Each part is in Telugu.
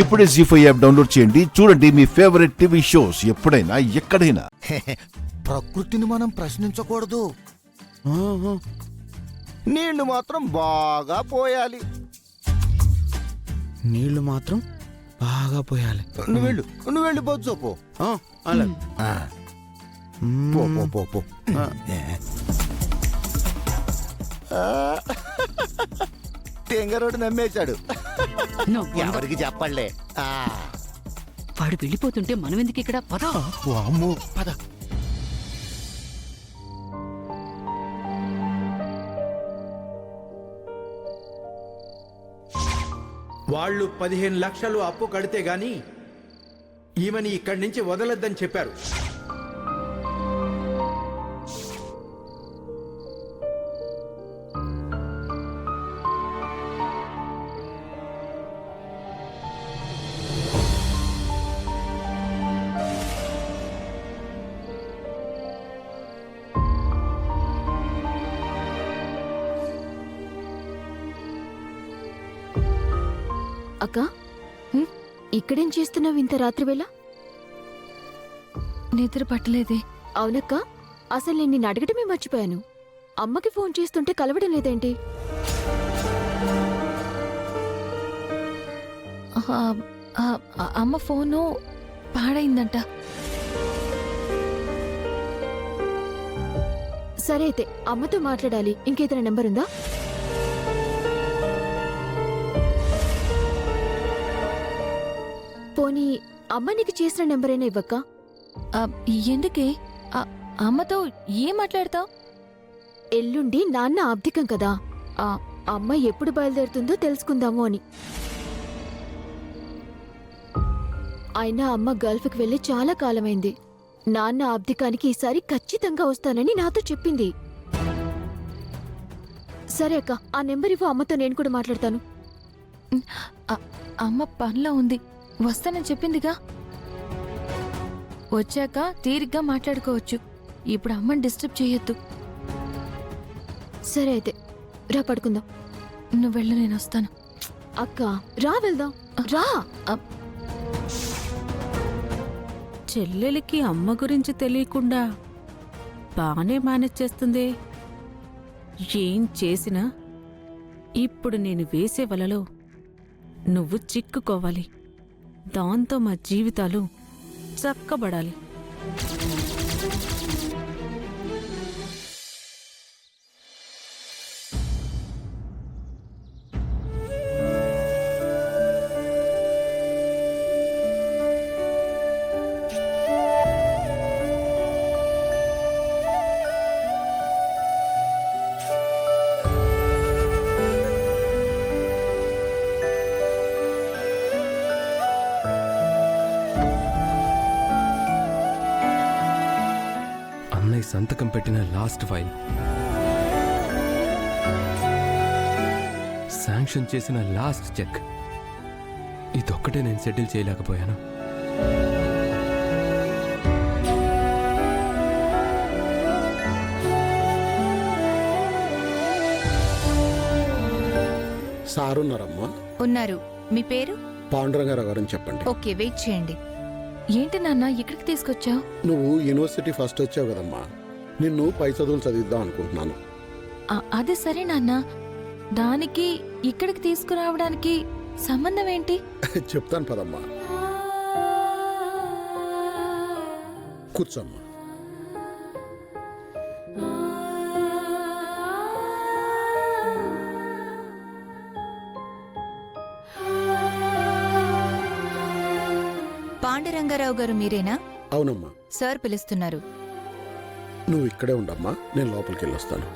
ఇప్పుడే జీ5 యాప్ డౌన్లోడ్ చేయండి. చూడండి మీ ఫేవరెట్ టీవీ షోస్ ఎప్పుడైనా ఎక్కడైనా. ప్రకృతిని మనం ప్రశ్నించకూడదు. నీళ్లు మాత్రం బాగా పోయాలి. నీళ్లు మాత్రం బాగా పోయాలి. నువ్వు వెళ్ళి బొజ్జో పో. అలా పో పో పో పో. తెంగరోడు నమ్మేశాడు. ఎవరికి చెప్పలే. వాడు వెళ్ళిపోతుంటే మనం ఎందుకు ఇక్కడ? పద. అమ్మో పద. వాళ్ళు 15 లక్షలు అప్పు కడితే గాని ఈమెని ఇక్కడి నుంచి వదలొద్దని చెప్పారు. అక్క, ఇక్కడేం చేస్తున్నావు ఇంత రాత్రివేళ? నిద్ర పట్టలేదే. అవునక్క, అసలు నేను నిన్ను అడగటమే మర్చిపోయాను. అమ్మకి ఫోన్ చేస్తుంటే కలవడం లేదేంటి? అమ్మ ఫోను పాడైందంట. సరే అయితే అమ్మతో మాట్లాడాలి. ఇంకేదైనా నెంబర్ ఉందా? పోనీ అమ్మ నీకు చేసిన నెంబరైనా ఇవ్వక్క. ఎందుకే? అమ్మతో ఏం మాట్లాడతావు? ఎల్లుండి నాన్న ఆబ్దికం కదా, అమ్మ ఎప్పుడు బయలుదేరుతుందో తెలుసుకుందాము అని. అయినా అమ్మ గల్ఫ్కి వెళ్ళి చాలా కాలమైంది. నాన్న ఆబ్దికానికి ఈసారి ఖచ్చితంగా వస్తానని నాతో చెప్పింది. సరే అక్క, ఆ నెంబర్ ఇవ్వు, అమ్మతో నేను కూడా మాట్లాడతాను. అమ్మ పనిలో ఉంది, వస్తానని చెప్పిందిగా. వచ్చాక తీరిగ్గా మాట్లాడుకోవచ్చు. ఇప్పుడు అమ్మని డిస్టర్బ్ చేయొద్దు. సరే అయితే రా, పడుకుందాం. నువ్వు వెళ్ళు, నేను వస్తాను. అక్క రా, వెళ్దాం రా. చెల్లెలికి అమ్మ గురించి తెలియకుండా బానే మేనేజ్ చేస్తుంది. ఏం చేసినా ఇప్పుడు నేను వేసే వలలో నువ్వు చిక్కుకోవాలి. దాంతో మా జీవితాలు చక్కబడాలి. సంతకం పెట్టిన లాస్ట్ ఫైల్, శాంక్షన్ చేసిన లాస్ట్ చెక్, ఇదొక్కటే నేను సెటిల్ చేయలేకపోయాను. సారున్నారమ్మా? ఉన్నారు. మీ పేరు? పాండురంగారావు గారని చెప్పండి. ఓకే, వెయిట్ చేయండి. ఏంటి నాన్న ఇక్కడికి తీసుకొచ్చావు? నువ్వు యూనివర్సిటీ ఫస్ట్ వచ్చావు కదమ్మా, నిన్ను పై చదువులు చదివిద్దాం అనుకుంటున్నాను. అదే సరే నాన్న, దానికి ఇక్కడికి తీసుకురావడానికి సంబంధం ఏంటి? చెప్తాను పదమ్మా, కూర్చోమ్మా. పాండురంగారావు గారు మీరేనా? అవునమ్మా. సార్ పిలుస్తున్నారు. నువ్వు ఇక్కడే ఉండమ్మా, నేను లోపలికి వెళ్ళొస్తాను.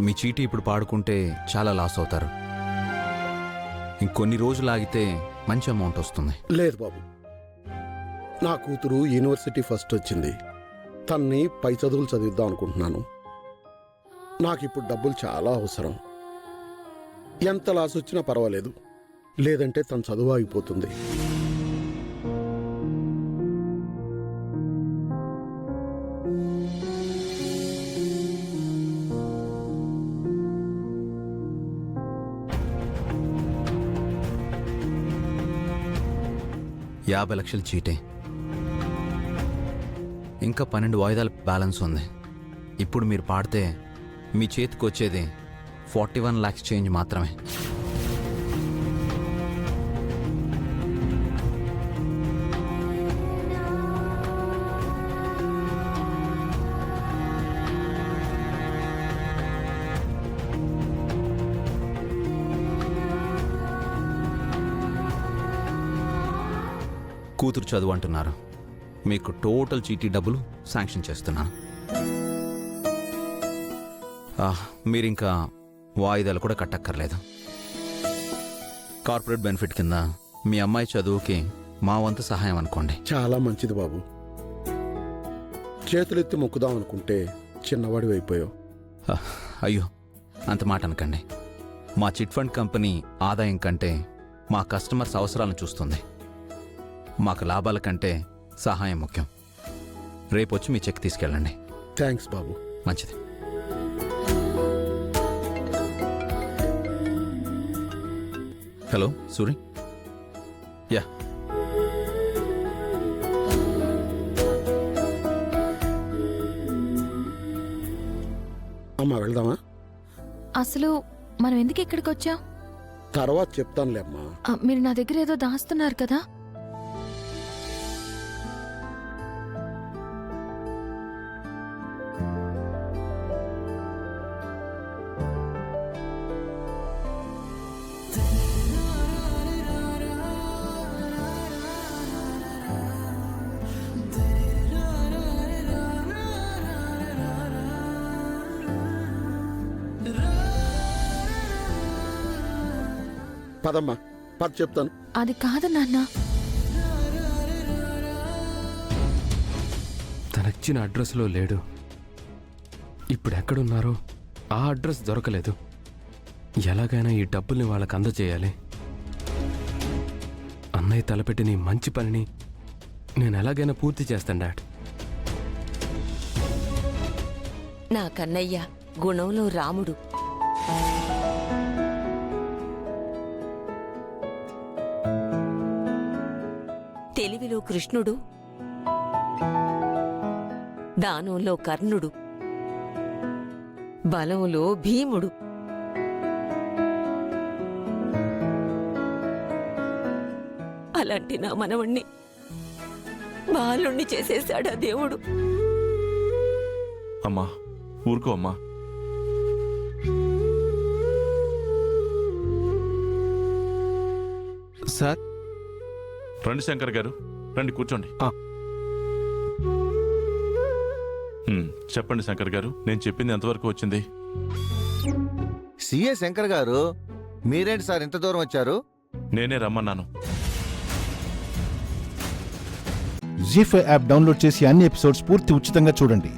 మీ చీటీ ఇప్పుడు పాడుకుంటే చాలా లాస్ అవుతారు. ఇంకొన్ని రోజులు ఆగితే మంచి అమౌంట్ వస్తుంది. లేదు బాబు, నా కూతురు యూనివర్సిటీ ఫస్ట్ వచ్చింది. తన్ని పై చదువులు చదివిద్దాం అనుకుంటున్నాను. నాకిప్పుడు డబ్బులు చాలా అవసరం. ఎంత లాస్ వచ్చినా పర్వాలేదు, లేదంటే తన చదువు ఆగిపోతుంది. 50 లక్షలు చీటే. ఇంకా 12 వాయిదాల బ్యాలెన్స్ ఉంది. ఇప్పుడు మీరు పాడితే మీ చేతికి వచ్చేది 41 lakhs చేంజ్ మాత్రమే. కూతురు చదువు అంటున్నారు. మీకు టోటల్ చీటీ డబ్బులు శాంక్షన్ చేస్తున్నాను. మీరింకా వాయిదాలు కూడా కట్టక్కర్లేదు. కార్పొరేట్ బెనిఫిట్ కింద మీ అమ్మాయి చదువుకి మా వంతు సహాయం అనుకోండి. చాలా మంచిది బాబు. చేతులెత్తి మొక్కుదాం అనుకుంటే చిన్నవాడి అయిపోయావు. అయ్యో, అంత మాట అనకండి. మా చిట్ ఫండ్ కంపెనీ ఆదాయం కంటే మా కస్టమర్స్ అవసరాలను చూస్తుంది. మాకు లాభాల కంటే సహాయం ముఖ్యం. రేపు వచ్చి మీ చెక్ తీసుకెళ్ళండి. థ్యాంక్స్ బాబు. మంచిది. హలో సూరి. యా, అమ్మా వెళ్దామా? అసలు మనం ఎందుకు ఇక్కడికి వచ్చాం? తర్వాత చెప్తానులే అమ్మా. మీరు నా దగ్గర ఏదో దాస్తున్నారు కదా? పదమ్మా, పద చెప్తాను. అది కాదు నాన్న. తనొచ్చిన అడ్రస్లో లేడు. ఇప్పుడు ఎక్కడున్నారో ఆ అడ్రస్ దొరకలేదు. ఎలాగైనా ఈ డబ్బుల్ని వాళ్ళకి అందజేయాలి. అన్నయ్య తలపెట్టిన ఈ మంచి పనిని నేను ఎలాగైనా పూర్తి చేస్తాను డాడ్. నా కన్నయ్య గుణంలో రాముడు. తెలివిలో కృష్ణుడు, దానంలో కర్ణుడు, బలంలో భీముడు. అలాంటి నా మనవణ్ణి బాలుణ్ణి చేసేశాడా దేవుడు. అమ్మా ఊరుకో అమ్మా. సార్. రండి శంకర్ గారు, రండి కూర్చోండి. చెప్పండి శంకర్ గారు, నేను చెప్పింది ఎంతవరకు వచ్చింది? సిఏ శంకర్ గారు, మీరేంటి సార్ ఇంత దూరం వచ్చారు? నేనే రమ్మన్నాను. జీ5 యాప్ డౌన్లోడ్ చేసి అన్ని ఎపిసోడ్స్ పూర్తి ఉచితంగా చూడండి.